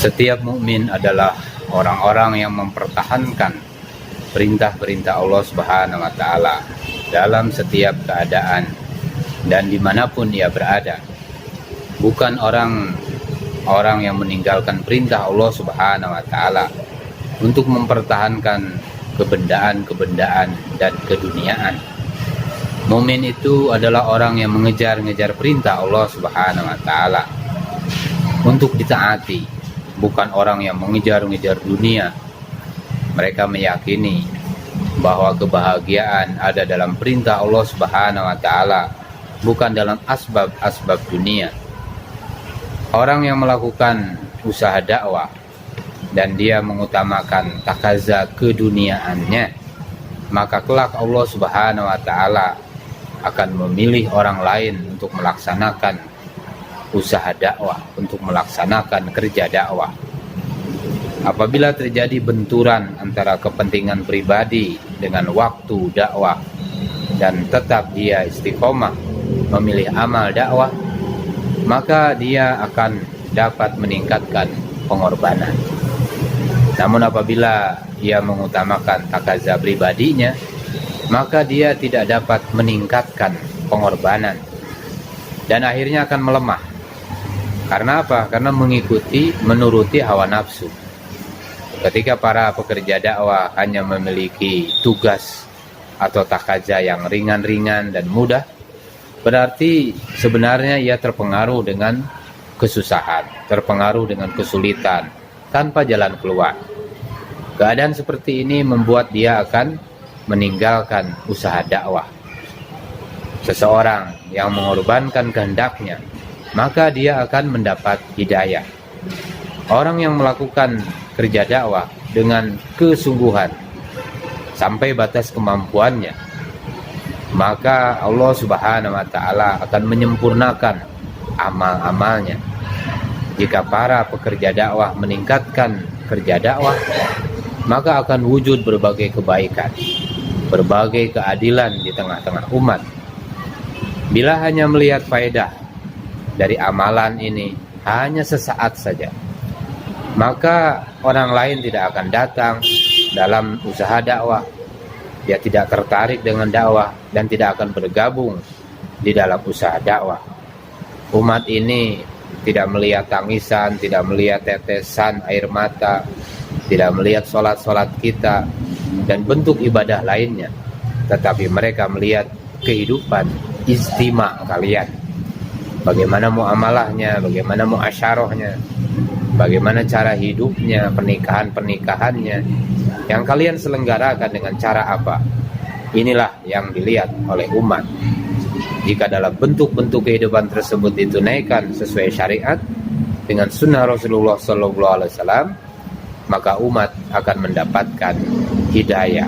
Setiap mukmin adalah orang-orang yang mempertahankan perintah-perintah Allah Subhanahu wa Ta'ala dalam setiap keadaan dan dimanapun ia berada. Bukan orang yang meninggalkan perintah Allah Subhanahu wa Ta'ala untuk mempertahankan kebendaan-kebendaan dan keduniaan. Mukmin itu adalah orang yang mengejar-ngejar perintah Allah Subhanahu wa Ta'ala untuk ditaati, bukan orang yang mengejar-ngejar dunia. Mereka meyakini bahwa kebahagiaan ada dalam perintah Allah Subhanahu wa Ta'ala, bukan dalam asbab-asbab dunia. Orang yang melakukan usaha dakwah dan dia mengutamakan takaza keduniaannya, maka kelak Allah Subhanahu wa Ta'ala akan memilih orang lain untuk melaksanakan usaha dakwah, untuk melaksanakan kerja dakwah. Apabila terjadi benturan antara kepentingan pribadi dengan waktu dakwah dan tetap dia istiqomah memilih amal dakwah, maka dia akan dapat meningkatkan pengorbanan. Namun apabila ia mengutamakan takaza pribadinya, maka dia tidak dapat meningkatkan pengorbanan dan akhirnya akan melemah. Karena apa? Karena menuruti hawa nafsu. Ketika para pekerja dakwah hanya memiliki tugas atau takaza yang ringan-ringan dan mudah, berarti sebenarnya ia terpengaruh dengan kesusahan, terpengaruh dengan kesulitan, tanpa jalan keluar. Keadaan seperti ini membuat dia akan meninggalkan usaha dakwah. Seseorang yang mengorbankan kehendaknya, maka dia akan mendapat hidayah. Orang yang melakukan kerja dakwah dengan kesungguhan sampai batas kemampuannya, maka Allah Subhanahu wa Ta'ala akan menyempurnakan amal-amalnya. Jika para pekerja dakwah meningkatkan kerja dakwah, maka akan wujud berbagai kebaikan, berbagai keadilan di tengah-tengah umat. Bila hanya melihat faedah dari amalan ini hanya sesaat saja, maka orang lain tidak akan datang dalam usaha dakwah. Dia tidak tertarik dengan dakwah dan tidak akan bergabung di dalam usaha dakwah. Umat ini tidak melihat tangisan, tidak melihat tetesan air mata, tidak melihat sholat-sholat kita dan bentuk ibadah lainnya, tetapi mereka melihat kehidupan istima kalian. Bagaimana muamalahnya, bagaimana muasyarahnya, bagaimana cara hidupnya, pernikahannya, yang kalian selenggarakan dengan cara apa. Inilah yang dilihat oleh umat. Jika dalam bentuk-bentuk kehidupan tersebut ditunaikan sesuai syariat dengan sunnah Rasulullah SAW, maka umat akan mendapatkan hidayah.